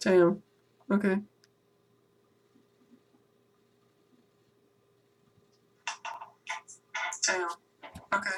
Damn. Okay. Damn. Okay.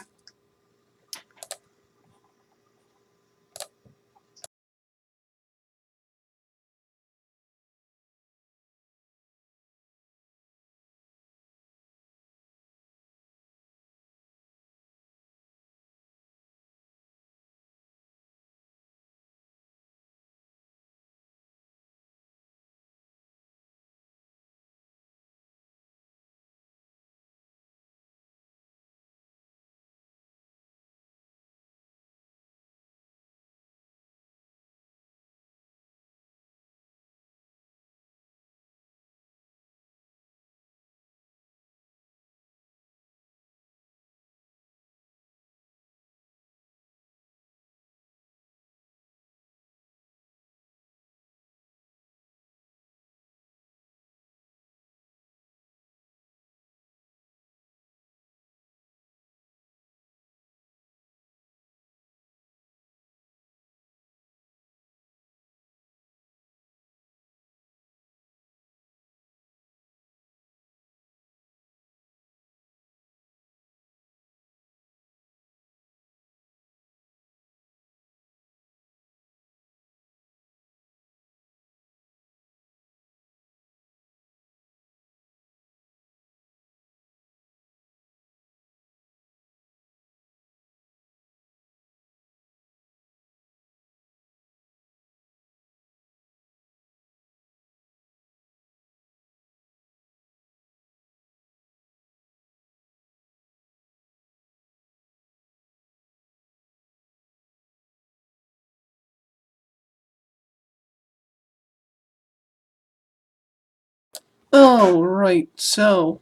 Alright, so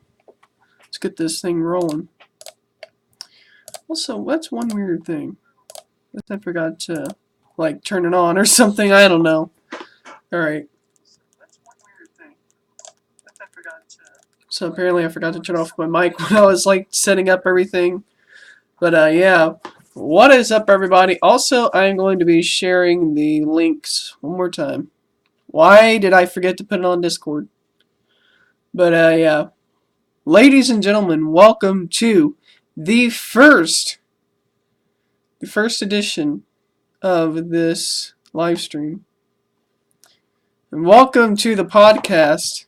let's get this thing rolling. Also, that's one weird thing. I forgot to, like, turn it on or something. I don't know. Alright. So apparently I forgot to turn off my mic when I was, like, setting up everything. But, yeah. What is up, everybody? Also, I'm going to be sharing the links one more time. Why did I forget to put it on Discord? But, yeah. Ladies and gentlemen, welcome to the first edition of this live stream. And welcome to the podcast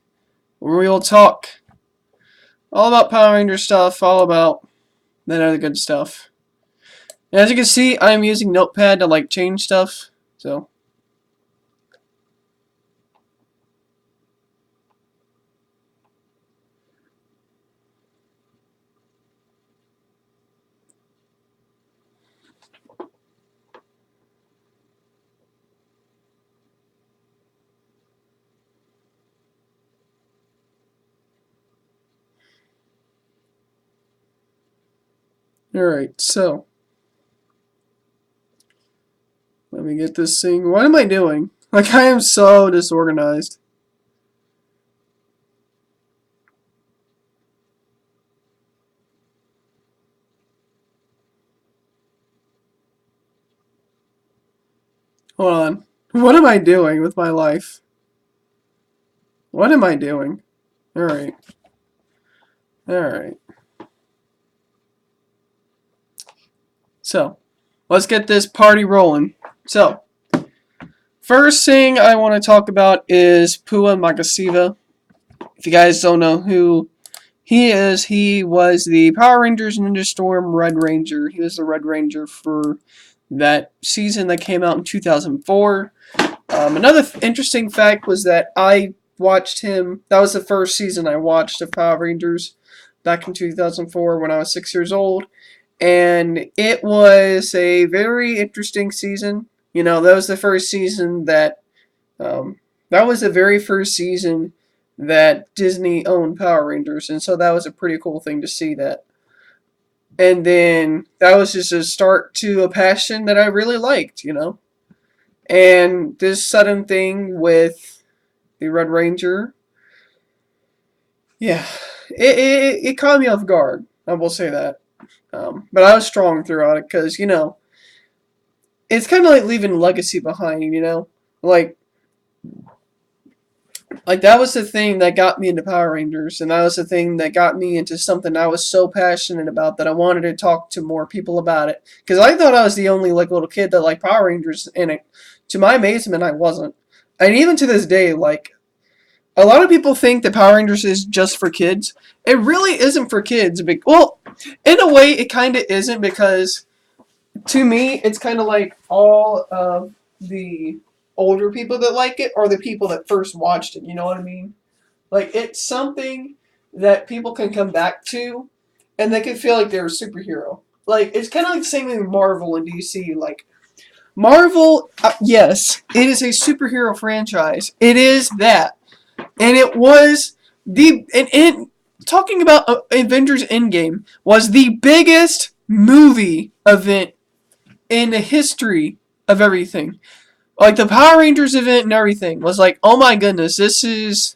where we will talk all about Power Ranger stuff, all about that other good stuff. And as you can see, I'm using Notepad to like change stuff. So alright, so let me get this thing. What am I doing? Like, I am so disorganized. Hold on. What am I doing with my life? What am I doing? Alright. Alright. So, let's get this party rolling. So, first thing I want to talk about is Pua Magasiva. If you guys don't know who he is, he was the Power Rangers Ninja Storm Red Ranger. He was the Red Ranger for that season that came out in 2004. Another interesting fact was that I watched him. That was the first season I watched of Power Rangers back in 2004 when I was 6 years old. And it was a very interesting season. You know, that was the first season that was the very first season that Disney owned Power Rangers, and so that was a pretty cool thing to see that. And then that was just a start to a passion that I really liked, you know. And this sudden thing with the Red Ranger, yeah, it caught me off guard. I will say that. But I was strong throughout it because, you know, it's kind of like leaving a legacy behind, you know? Like, Like, that was the thing that got me into Power Rangers, and that was the thing that got me into something I was so passionate about that I wanted to talk to more people about it. Because I thought I was the only, like, little kid that liked Power Rangers, and to my amazement, I wasn't. And even to this day, like, a lot of people think that Power Rangers is just for kids. It really isn't for kids. Well, in a way, it kind of isn't, because to me, it's kind of like all of the older people that like it are the people that first watched it. You know what I mean? Like, it's something that people can come back to, and they can feel like they're a superhero. Like, it's kind of like the same thing with Marvel and DC. Like, Marvel, yes, it is a superhero franchise. It is that. And it was talking about Avengers Endgame was the biggest movie event in the history of everything. Like, the Power Rangers event and everything was like, oh my goodness, this is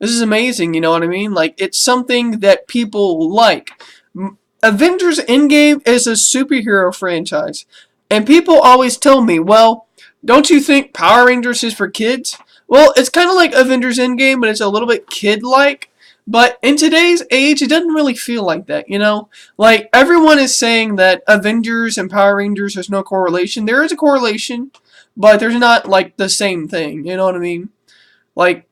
amazing, you know what I mean? Like, it's something that people like. Avengers Endgame is a superhero franchise. And people always tell me, well, don't you think Power Rangers is for kids? Well, it's kind of like Avengers Endgame, but it's a little bit kid-like. But in today's age, it doesn't really feel like that, you know? Like, everyone is saying that Avengers and Power Rangers, there's no correlation. There is a correlation, but there's not, like, the same thing, you know what I mean? Like,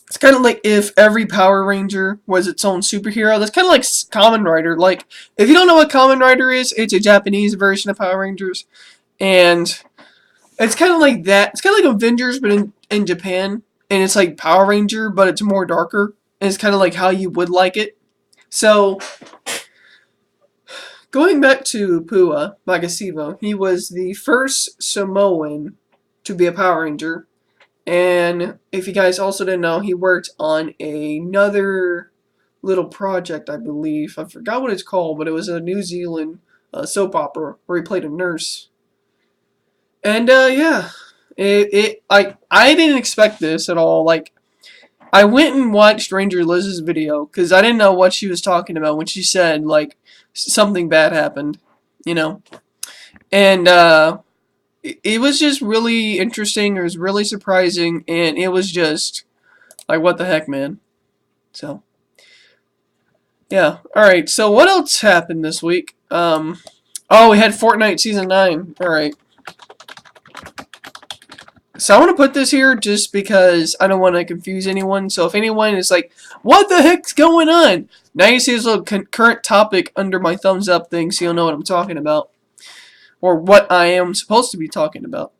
it's kind of like if every Power Ranger was its own superhero. That's kind of like Kamen Rider. Like, if you don't know what Kamen Rider is, it's a Japanese version of Power Rangers. And it's kind of like that. It's kind of like Avengers, but in Japan. And it's like Power Ranger, but it's more darker. And it's kind of like how you would like it. So, going back to Pua Magasiva, he was the first Samoan to be a Power Ranger. And if you guys also didn't know, he worked on another little project, I believe. I forgot what it's called, but it was a New Zealand soap opera where he played a nurse. And yeah, I didn't expect this at all. Like, I went and watched Ranger Liz's video because I didn't know what she was talking about when she said, like, something bad happened, you know. And it was just really interesting. It was really surprising, and it was just like, what the heck, man. So, yeah. Alright, so what else happened this week? Oh, we had Fortnite Season 9. Alright. So I want to put this here just because I don't want to confuse anyone. So if anyone is like, what the heck's going on? Now you see this little current topic under my thumbs up thing, so you'll know what I'm talking about. Or what I am supposed to be talking about.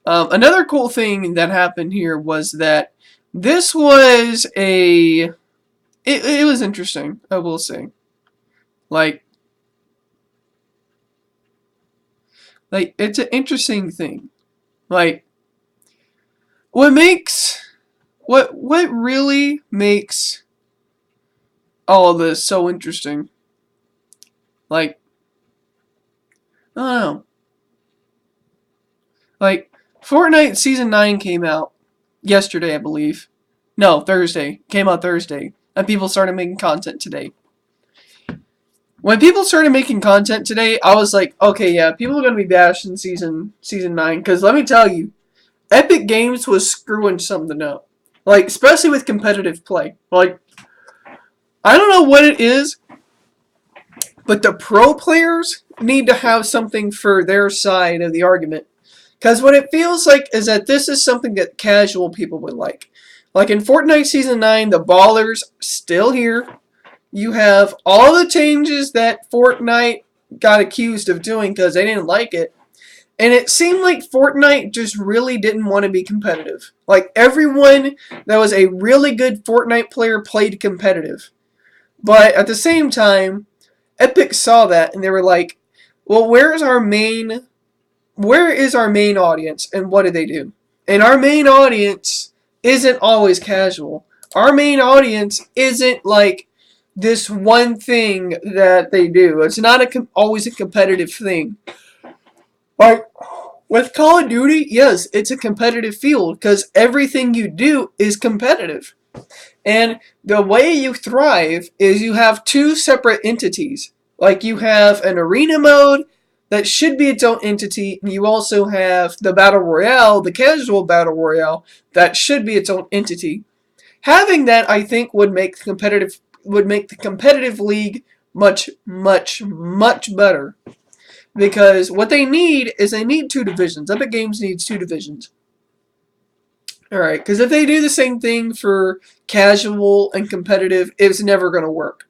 Another cool thing that happened here was that this was it was interesting, I will say. Like, it's an interesting thing. Like, what really makes all of this so interesting, like, I don't know. Like, Fortnite Season 9 came out yesterday, I believe. No, Thursday. Came out Thursday. And people started making content today. When people started making content today, I was like, okay, yeah, people are going to be bashing Season 9. Because let me tell you, Epic Games was screwing something up. Like, especially with competitive play. Like, I don't know what it is, but the pro players need to have something for their side of the argument. Because what it feels like is that this is something that casual people would like. Like in Fortnite Season 9, the ballers still here. You have all the changes that Fortnite got accused of doing because they didn't like it. And it seemed like Fortnite just really didn't want to be competitive. Like, everyone that was a really good Fortnite player played competitive. But at the same time, Epic saw that and they were like, well, where is our main audience, and what do they do? And our main audience isn't always casual. Our main audience isn't like this one thing that they do. It's not always a competitive thing. Like, with Call of Duty, yes, it's a competitive field because everything you do is competitive. And the way you thrive is you have two separate entities. Like, you have an arena mode that should be its own entity. And you also have the Battle Royale, the casual Battle Royale, that should be its own entity. Having that, I think, would make the competitive league much, much, much better. Because what they need is they need 2 divisions. Epic Games needs 2 divisions. Alright, because if they do the same thing for casual and competitive, it's never going to work.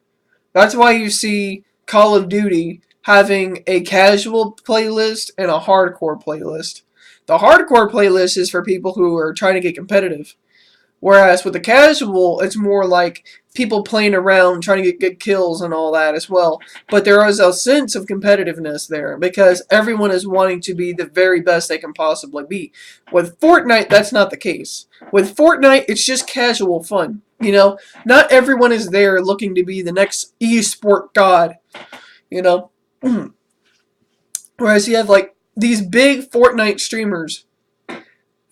That's why you see Call of Duty having a casual playlist and a hardcore playlist. The hardcore playlist is for people who are trying to get competitive. Whereas with the casual, it's more like people playing around, trying to get good kills and all that as well. But there is a sense of competitiveness there because everyone is wanting to be the very best they can possibly be. With Fortnite, that's not the case. With Fortnite, it's just casual fun. You know, not everyone is there looking to be the next esport god. You know, whereas you have like these big Fortnite streamers.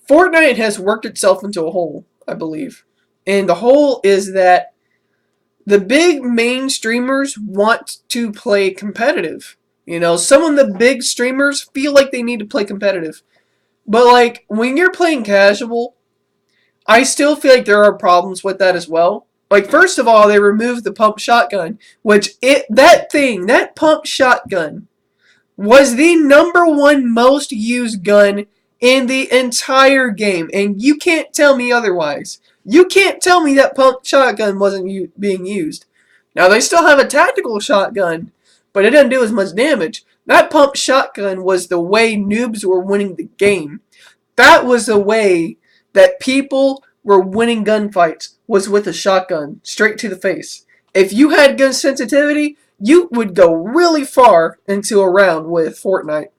Fortnite has worked itself into a hole, I believe. And the hole is that the big main streamers want to play competitive. You know, some of the big streamers feel like they need to play competitive. But like, when you're playing casual, I still feel like there are problems with that as well. Like, first of all, they removed the pump shotgun, which that pump shotgun was the #1 most used gun in the entire game, and you can't tell me otherwise. You can't tell me that pump shotgun wasn't being used. Now, they still have a tactical shotgun, but it doesn't do as much damage. That pump shotgun was the way noobs were winning the game. That was the way that people were winning gunfights, was with a shotgun, straight to the face. If you had gun sensitivity, you would go really far into a round with Fortnite.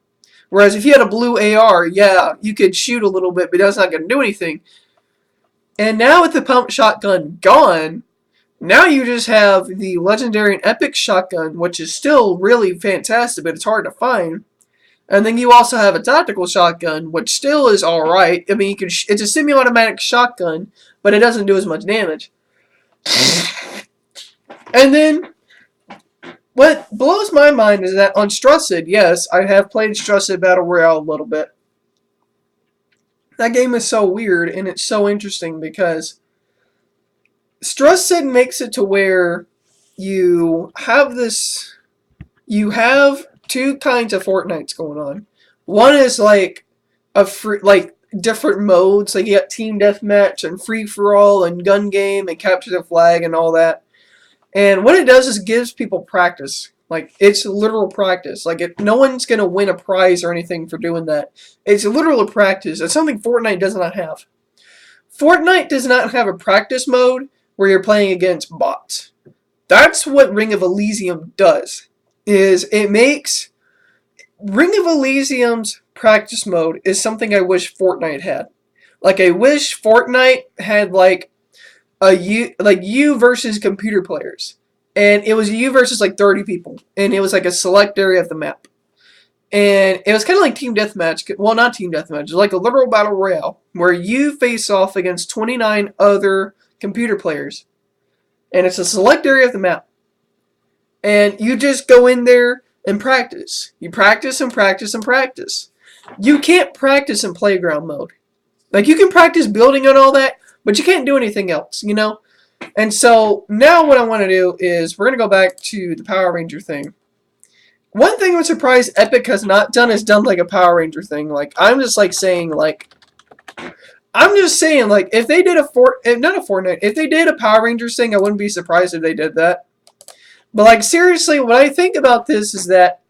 Whereas if you had a blue AR, yeah, you could shoot a little bit, but that's not going to do anything. And now with the pump shotgun gone, now you just have the legendary and epic shotgun, which is still really fantastic, but it's hard to find. And then you also have a tactical shotgun, which still is alright. I mean, it's a semi-automatic shotgun, but it doesn't do as much damage. And then, what blows my mind is that on Strusted, yes, I have played Strusted Battle Royale a little bit. That game is so weird, and it's so interesting because Strusted makes it to where you have 2 kinds of Fortnites going on. One is like different modes, like you got team deathmatch and free for all and gun game and capture the flag and all that. And what it does is gives people practice. Like, it's literal practice. Like, no one's gonna win a prize or anything for doing that. It's literal practice. It's something Fortnite does not have. Fortnite does not have a practice mode where you're playing against bots. That's what Ring of Elysium does. Ring of Elysium's practice mode is something I wish Fortnite had. Like, I wish Fortnite had like you versus computer players. And it was you versus like 30 people. And it was like a select area of the map. And it was kind of like Team Deathmatch. Well, not Team Deathmatch. It was like a literal battle royale. Where you face off against 29 other computer players. And it's a select area of the map. And you just go in there and practice. You practice and practice and practice. You can't practice in playground mode. Like, you can practice building and all that, but you can't do anything else, you know? And so, now what I want to do is, we're going to go back to the Power Ranger thing. One thing I'm surprised Epic has not done is done like a Power Ranger thing. Like, I'm just saying, if they did if they did a Power Rangers thing, I wouldn't be surprised if they did that. But, like, seriously, what I think about this is that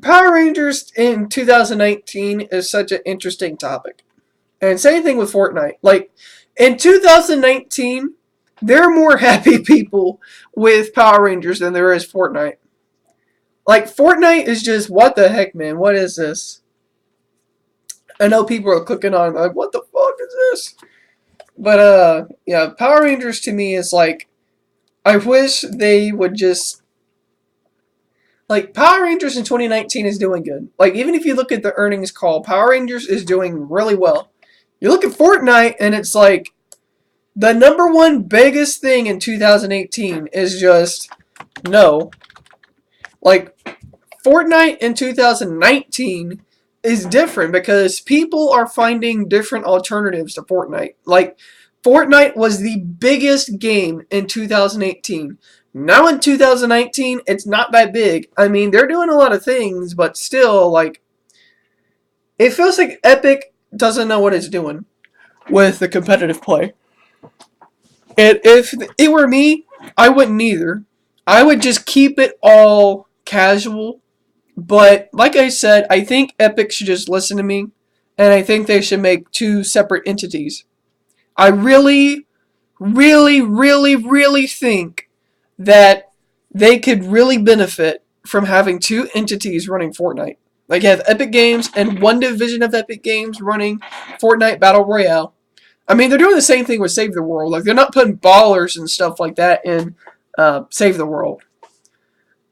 Power Rangers in 2019 is such an interesting topic. And same thing with Fortnite. Like, in 2019, there are more happy people with Power Rangers than there is Fortnite. Like, Fortnite is just, what the heck, man? What is this? I know people are clicking on, like, what the fuck is this? But, yeah, Power Rangers to me is like, I wish they would just, like, Power Rangers in 2019 is doing good. Like, even if you look at the earnings call, Power Rangers is doing really well. You look at Fortnite, and it's like, the #1 biggest thing in 2018 is just, no. Like, Fortnite in 2019 is different because people are finding different alternatives to Fortnite. Like, Fortnite was the biggest game in 2018. Now in 2019, it's not that big. I mean, they're doing a lot of things, but still, like, it feels like Epic doesn't know what it's doing with the competitive play. And if it were me, I wouldn't either. I would just keep it all casual. But like I said, I think Epic should just listen to me. And I think they should make two separate entities. I really, really, really, really think that they could really benefit from having two entities running Fortnite. Like, you have Epic Games and one division of Epic Games running Fortnite Battle Royale. I mean, they're doing the same thing with Save the World. Like, they're not putting ballers and stuff like that in Save the World.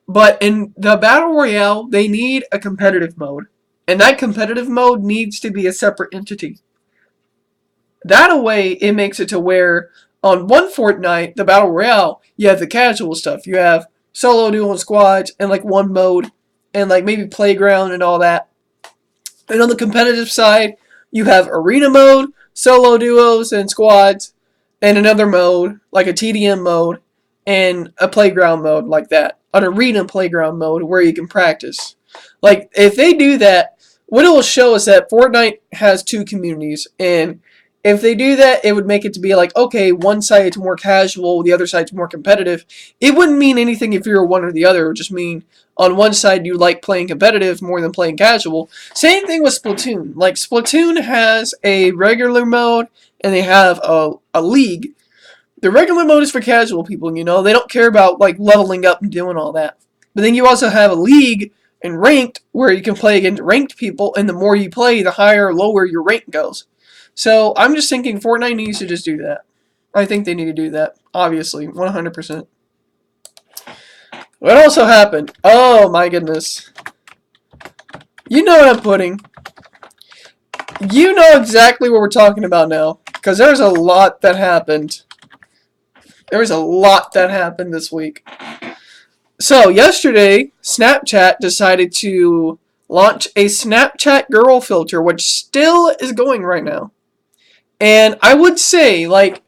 But in the Battle Royale, they need a competitive mode. And that competitive mode needs to be a separate entity. That way, it makes it to where on one Fortnite, the Battle Royale, you have the casual stuff. You have solo, duo, and squads, and like one mode, and like maybe playground and all that. And on the competitive side, you have arena mode, solo, duos, and squads, and another mode, like a TDM mode, and a playground mode like that. An arena playground mode where you can practice. Like, if they do that, what it will show is that Fortnite has two communities, and if they do that, it would make it to be like, okay, one side's more casual, the other side's more competitive. It wouldn't mean anything if you're one or the other. It would just mean on one side you like playing competitive more than playing casual. Same thing with Splatoon. Like, Splatoon has a regular mode, and they have a league. The regular mode is for casual people, you know. They don't care about, like, leveling up and doing all that. But then you also have a league and ranked where you can play against ranked people, and the more you play, the higher or lower your rank goes. So I'm just thinking Fortnite needs to just do that. I think they need to do that, obviously, 100%. What also happened? Oh my goodness. You know what I'm putting. You know exactly what we're talking about now, because there's a lot that happened. There was a lot that happened this week. So yesterday, Snapchat decided to launch a Snapchat girl filter, which still is going right now. And I would say, like,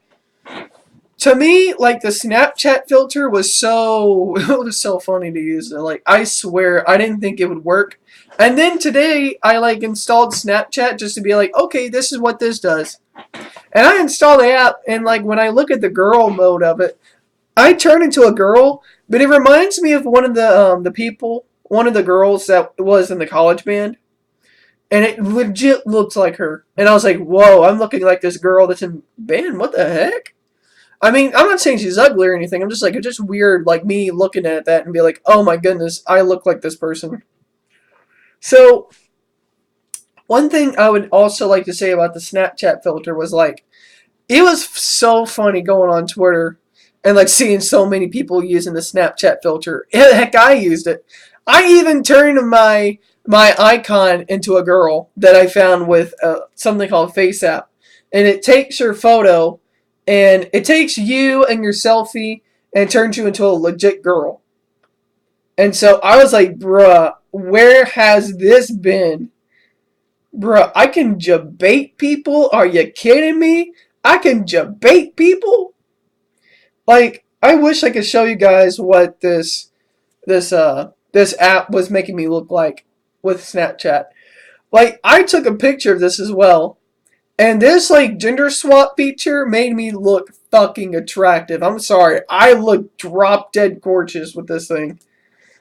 to me, like, the Snapchat filter was so, it was so funny to use. Like, I swear, I didn't think it would work. And then today, I, like, installed Snapchat just to be like, okay, this is what this does. And I installed the app, and, like, when I look at the girl mode of it, I turn into a girl, but it reminds me of one of the people, one of the girls that was in the college band. And it legit looks like her. And I was like, whoa, I'm looking like this girl that's in band. What the heck? I mean, I'm not saying she's ugly or anything. I'm just like, it's just weird, like, me looking at that and be like, oh my goodness, I look like this person. So, one thing I would also like to say about the Snapchat filter was, like, it was so funny going on Twitter and, like, seeing so many people using the Snapchat filter. Heck, I used it. I even turned my icon into a girl that I found with something called Face App. And it takes your photo, and it takes you and your selfie, and turns you into a legit girl. And so I was like, bruh, where has this been? Bruh, I can debate people? Are you kidding me? I can debate people? Like, I wish I could show you guys what this app was making me look like with Snapchat. Like, I took a picture of this as well, and this, like, gender swap feature made me look fucking attractive. I'm sorry, I look drop dead gorgeous with this thing.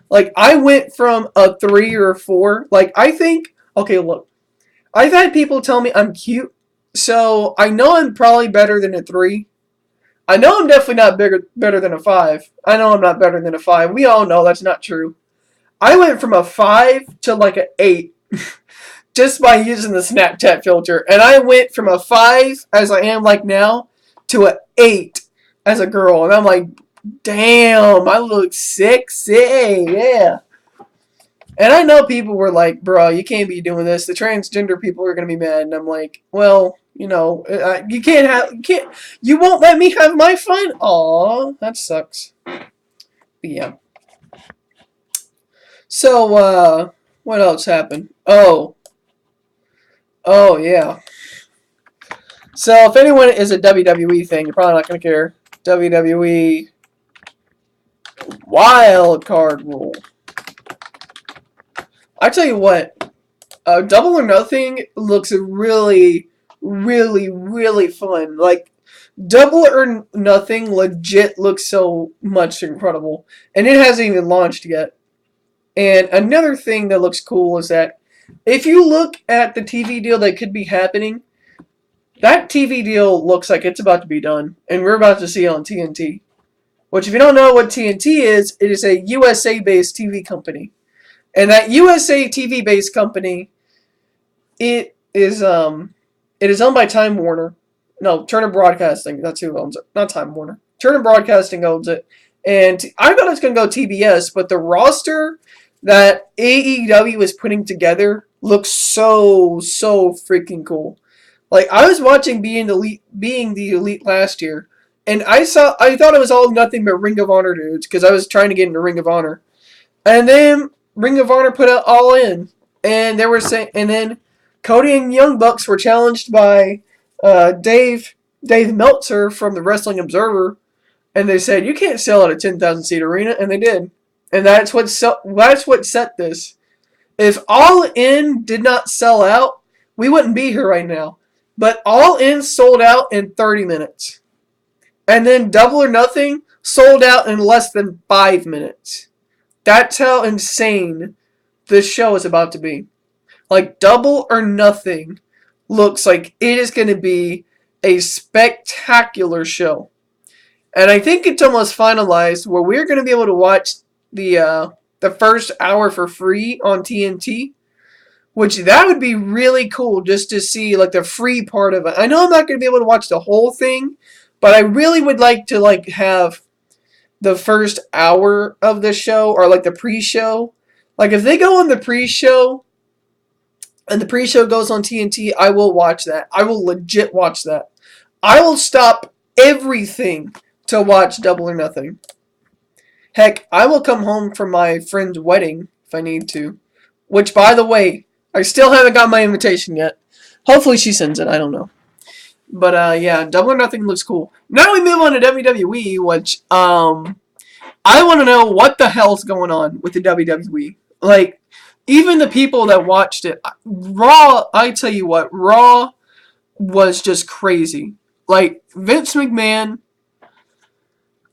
Like, I went from a 3 or a 4. Like, I think, okay, look, I've had people tell me I'm cute, so I know I'm probably better than a 3. I know I'm definitely not better than a 5. I know I'm not better than a 5. We all know that's not true. I went from a 5 to like an 8 just by using the Snapchat filter. And I went from a 5, as I am like now, to an 8 as a girl. And I'm like, damn, I look sexy, yeah. And I know people were like, bro, you can't be doing this. The transgender people are going to be mad. And I'm like, well, you know, you won't let me have my fun? Aw, that sucks. But yeah. So, what else happened? Oh, yeah. So, if anyone is a WWE thing, you're probably not going to care. WWE Wild Card Rule. I tell you what, Double or Nothing looks really, really, really fun. Like, Double or Nothing legit looks so much incredible. And it hasn't even launched yet. And another thing that looks cool is that if you look at the TV deal that could be happening, that TV deal looks like it's about to be done. And we're about to see it on TNT. Which, if you don't know what TNT is, it is a USA-based TV company. And that USA TV-based company, it is owned by Time Warner. No, Turner Broadcasting. That's who owns it. Not Time Warner. Turner Broadcasting owns it. And I thought it was going to go TBS, but the roster that AEW is putting together looks so freaking cool. Like, I was watching Being the Elite last year, and I thought it was all nothing but Ring of Honor dudes, because I was trying to get into Ring of Honor. And then Ring of Honor put it all in. And they were saying, and then Cody and Young Bucks were challenged by Dave Meltzer from the Wrestling Observer, and they said you can't sell at a 10,000 seat arena, and they did, and that's what set this. If All In did not sell out, we wouldn't be here right now. But All In sold out in 30 minutes, and then Double or Nothing sold out in less than 5 minutes. That's how insane this show is about to be. Like, Double or Nothing looks like it is going to be a spectacular show. And I think it's almost finalized where we're going to be able to watch the first hour for free on TNT. Which, that would be really cool just to see, like, the free part of it. I know I'm not going to be able to watch the whole thing, but I really would like to, like, have the first hour of the show, or, like, the pre-show. Like, if they go on the pre-show, and the pre-show goes on TNT, I will watch that. I will legit watch that. I will stop everything to watch Double or Nothing. Heck, I will come home from my friend's wedding if I need to. Which, by the way, I still haven't got my invitation yet. Hopefully she sends it, I don't know. But, yeah, Double or Nothing looks cool. Now we move on to WWE, which, I want to know what the hell's going on with the WWE. Like, even the people that watched it, Raw, I tell you what, Raw was just crazy. Like, Vince McMahon,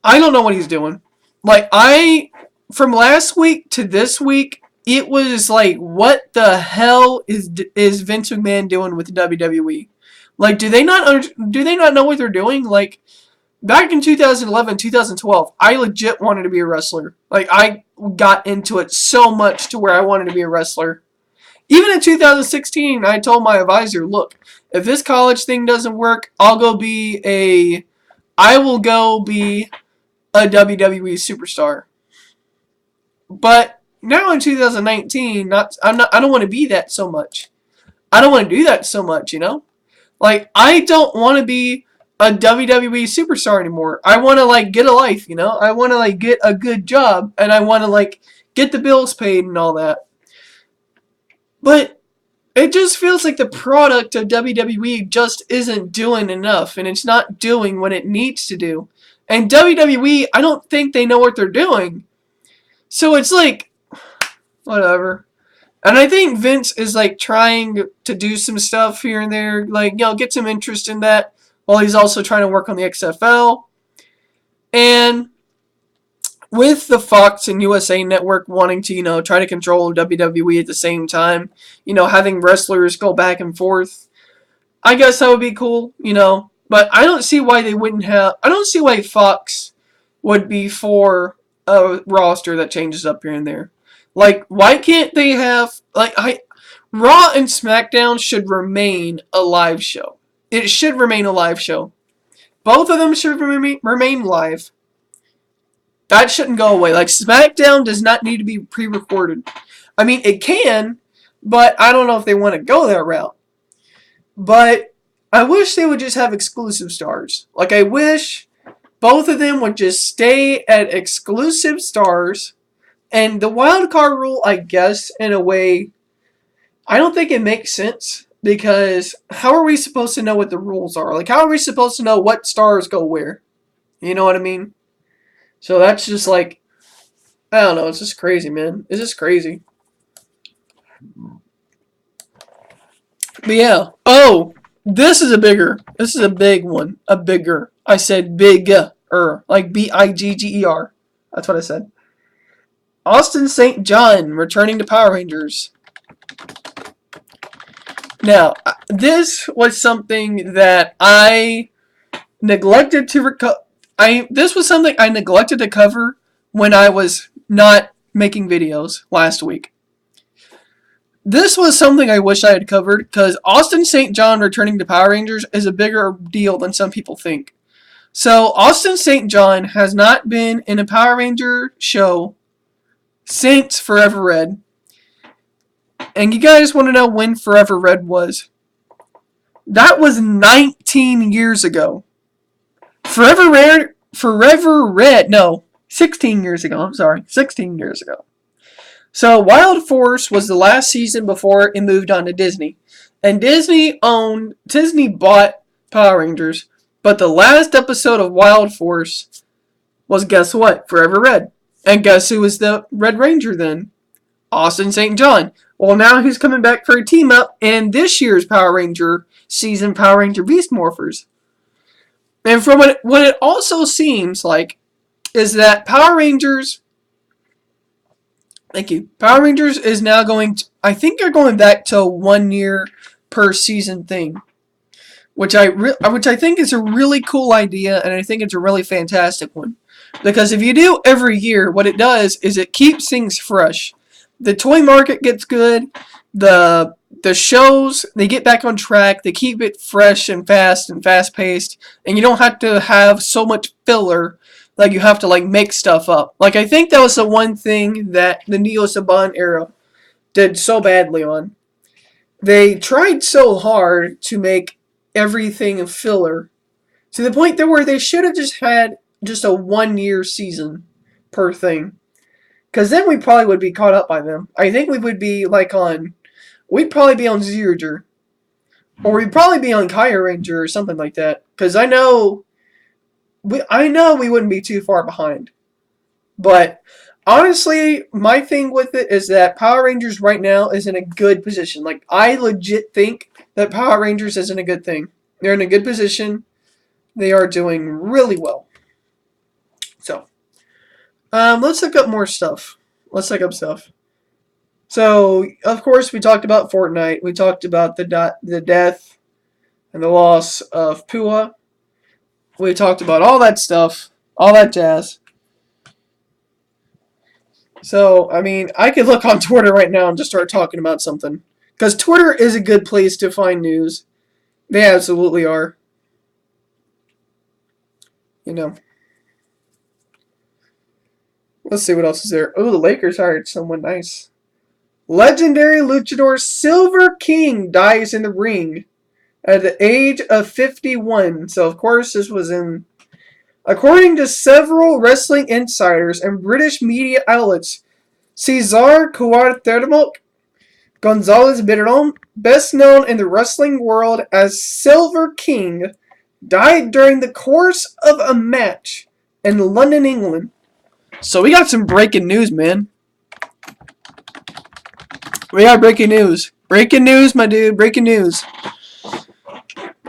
I don't know what he's doing. Like, from last week to this week, it was like, what the hell is Vince McMahon doing with the WWE? Like, do they not know what they're doing? Like, back in 2011, 2012, I legit wanted to be a wrestler. Like, I got into it so much to where I wanted to be a wrestler. Even in 2016, I told my advisor, look, if this college thing doesn't work, I will go be a WWE superstar. But now in 2019, I don't want to be that so much. I don't want to do that so much, you know? Like, I don't want to be a WWE superstar anymore. I want to, like, get a life, you know? I want to, like, get a good job, and I want to, like, get the bills paid and all that. But it just feels like the product of WWE just isn't doing enough, and it's not doing what it needs to do. And WWE, I don't think they know what they're doing. So it's like, whatever. And I think Vince is, like, trying to do some stuff here and there, like, you know, get some interest in that, while he's also trying to work on the XFL. And with the Fox and USA Network wanting to, you know, try to control WWE at the same time, you know, having wrestlers go back and forth, I guess that would be cool, you know. But I don't see why I don't see why Fox would be for a roster that changes up here and there. Like, why can't they have, like, Raw and SmackDown should remain a live show. It should remain a live show. Both of them should remain live. That shouldn't go away. Like, SmackDown does not need to be pre-recorded. I mean, it can, but I don't know if they want to go that route. But I wish they would just have exclusive stars. Like, I wish both of them would just stay at exclusive stars, And the wild card rule, I guess, in a way, I don't think it makes sense because how are we supposed to know what the rules are? Like, how are we supposed to know what stars go where? You know what I mean? So that's just like, I don't know. It's just crazy, man. It's just crazy. But yeah. Oh, this is a big one. A bigger. I said bigger. Like Bigger. That's what I said. Austin St. John returning to Power Rangers. Now, this was something that I neglected to this was something I neglected to cover when I was not making videos last week. This was something I wish I had covered because Austin St. John returning to Power Rangers is a bigger deal than some people think. So, Austin St. John has not been in a Power Ranger show since Forever Red. And you guys want to know when Forever Red was? That was 19 years ago. Forever Red, no, 16 years ago, I'm sorry, 16 years ago. So, Wild Force was the last season before it moved on to Disney. And Disney bought Power Rangers, but the last episode of Wild Force was, guess what? Forever Red. And guess who was the Red Ranger then? Austin St. John. Well, now he's coming back for a team up in this year's Power Ranger season, Power Ranger Beast Morphers. And from what it also seems like is that Power Rangers, Power Rangers is now I think they're going back to a 1 year per season thing, which I think is a really cool idea, and I think it's a really fantastic one. Because if you do every year, what it does is it keeps things fresh. The toy market gets good. The shows, they get back on track. They keep it fresh and fast-paced. And you don't have to have so much filler like you have to make stuff up. Like, I think that was the one thing that the Neo Saban era did so badly on. They tried so hard to make everything a filler to the point that where they should have just had just a 1 year season per thing. Because then we probably would be caught up by them. I think we would be we'd probably be on Zyuranger. Or we'd probably be on Kaya Ranger or something like that. Because I know we wouldn't be too far behind. But honestly, my thing with it is that Power Rangers right now is in a good position. Like, I legit think that Power Rangers isn't a good thing. They're in a good position. They are doing really well. So, let's look up more stuff. Let's look up stuff. So, of course, we talked about Fortnite. We talked about the death and the loss of Pua. We talked about all that stuff, all that jazz. So, I mean, I could look on Twitter right now and just start talking about something. Because Twitter is a good place to find news. They absolutely are. You know. Let's see what else is there. Oh, the Lakers hired someone nice. Legendary luchador Silver King dies in the ring at the age of 51. So, of course, this was according to several wrestling insiders and British media outlets, Cesar Cuauhtemoc Gonzalez Biron, best known in the wrestling world as Silver King, died during the course of a match in London, England. So we got some breaking news, man. We got breaking news. Breaking news, my dude. Breaking news.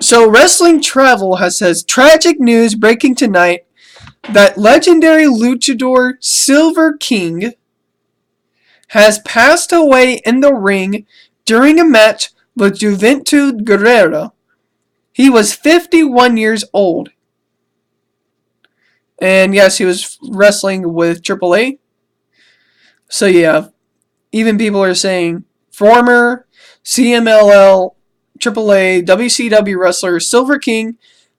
So Wrestling Travel says tragic news breaking tonight that legendary luchador Silver King has passed away in the ring during a match with Juventud Guerrera. He was 51 years old. And yes, he was wrestling with AAA. So yeah, even people are saying former CMLL, AAA, WCW wrestler Silver King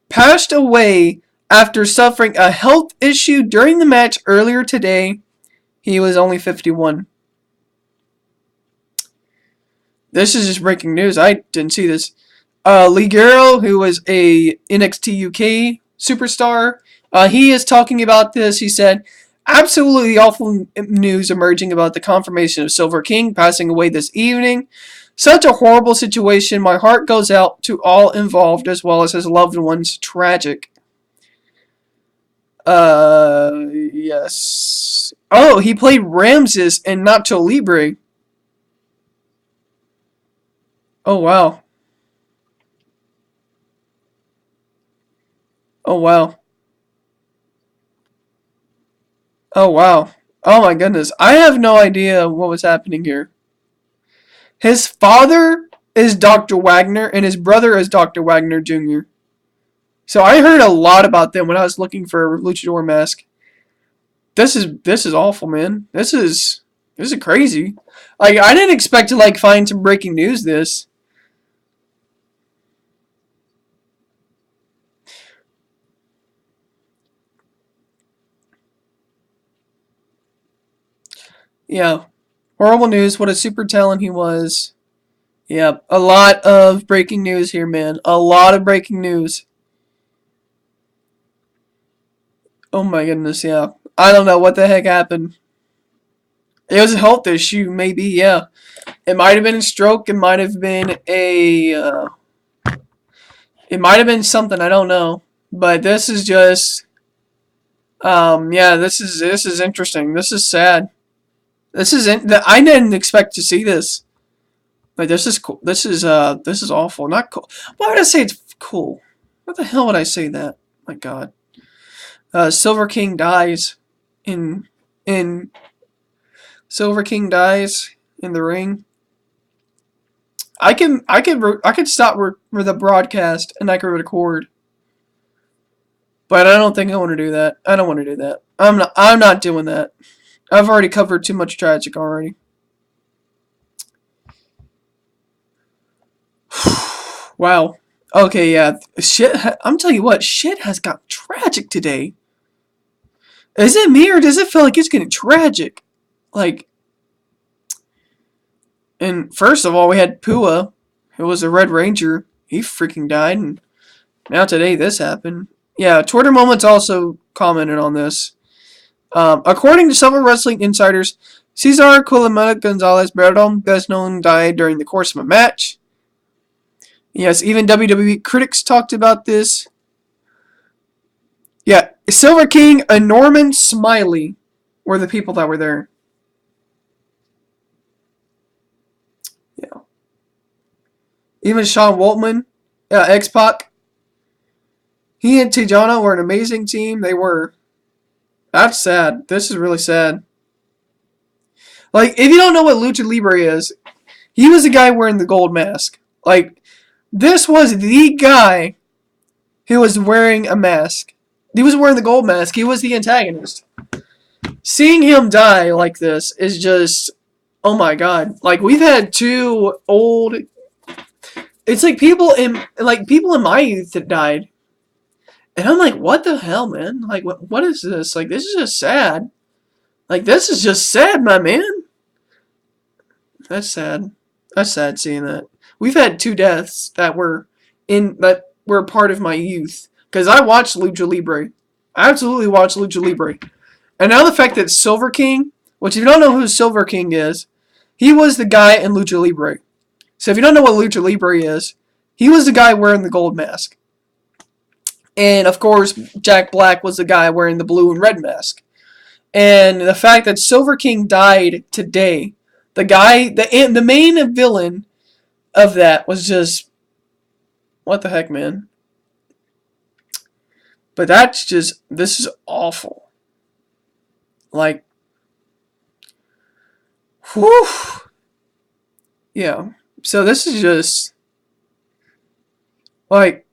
passed away after suffering a health issue during the match earlier today. He was only 51. This is just breaking news. I didn't see this. Ligero, who was a NXT UK superstar, he is talking about this. He said, absolutely awful news emerging about the confirmation of Silver King passing away this evening. Such a horrible situation. My heart goes out to all involved as well as his loved ones. Tragic. Yes. Oh, he played Ramses in Nacho Libre. Oh, wow. Oh, wow. Oh, wow. Oh, my goodness. I have no idea what was happening here. His father is Dr. Wagner, and his brother is Dr. Wagner Jr. So I heard a lot about them when I was looking for a luchador mask. This is awful, man. This is crazy. Like, I didn't expect to find some breaking news this. Yeah. Horrible news. What a super talent he was. Yeah, a lot of breaking news here, man. A lot of breaking news. Oh my goodness, yeah. I don't know what the heck happened. It was a health issue, maybe, yeah. It might have been a stroke. It might have been it might have been something. I don't know. But this is just, yeah. This is interesting. This is sad. I didn't expect to see this. Like, this is cool. This is awful. Not cool. Why would I say it's cool? What the hell would I say that? My God. Silver King dies in Silver King dies in the ring. I could stop the broadcast and I could record. But I don't think I want to do that. I don't want to do that. I'm not doing that. I've already covered too much tragic already. Wow. Okay, yeah. Shit. I'm telling you what. Shit has got tragic today. Is it me or does it feel like it's getting tragic? Like, and first of all, we had Pua, who was a Red Ranger. He freaking died, and now today this happened. Yeah, Twitter Moments also commented on this. According to several wrestling insiders, Cesar Culamena Gonzalez Berdom, best known, died during the course of a match. Yes, even WWE critics talked about this. Yeah, Silver King and Norman Smiley were the people that were there. Yeah. Even Sean Waltman, X-Pac, he and Tijana were an amazing team. They were. That's sad. This is really sad. Like, if you don't know what Lucha Libre is, he was the guy wearing the gold mask. Like, this was the guy who was wearing a mask. He was wearing the gold mask. He was the antagonist. Seeing him die like this is just, oh my God. Like, we've had two old. It's like people in my youth that died. And I'm like, what the hell, man? Like, what is this? Like, this is just sad. Like, this is just sad, my man. That's sad. That's sad seeing that. We've had two deaths that were part of my youth. Because I watched Lucha Libre. I absolutely watched Lucha Libre. And now the fact that Silver King, which if you don't know who Silver King is, he was the guy in Lucha Libre. So if you don't know what Lucha Libre is, he was the guy wearing the gold mask. And of course, Jack Black was the guy wearing the blue and red mask. And the fact that Silver King died today, the main villain of that was just, what the heck, man? But this is awful. Like, whew. Yeah. So this is just, like,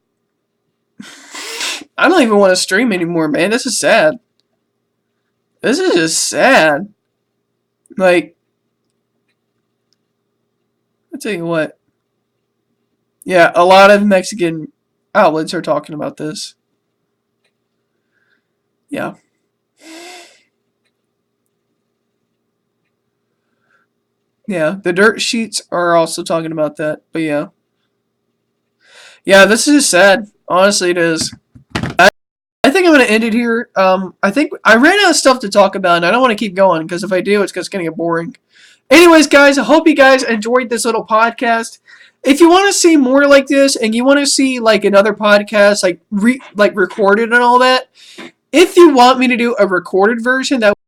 I don't even want to stream anymore, man. This is sad. This is just sad. Like, I'll tell you what. Yeah, a lot of Mexican outlets are talking about this. Yeah. Yeah, the dirt sheets are also talking about that. But yeah. Yeah, this is sad. Honestly, it is. I think I'm going to end it here. I think I ran out of stuff to talk about, and I don't want to keep going, because if I do, it's just going to get boring. Anyways, guys, I hope you guys enjoyed this little podcast. If you want to see more like this, and you want to see like another podcast, like recorded and all that, if you want me to do a recorded version, that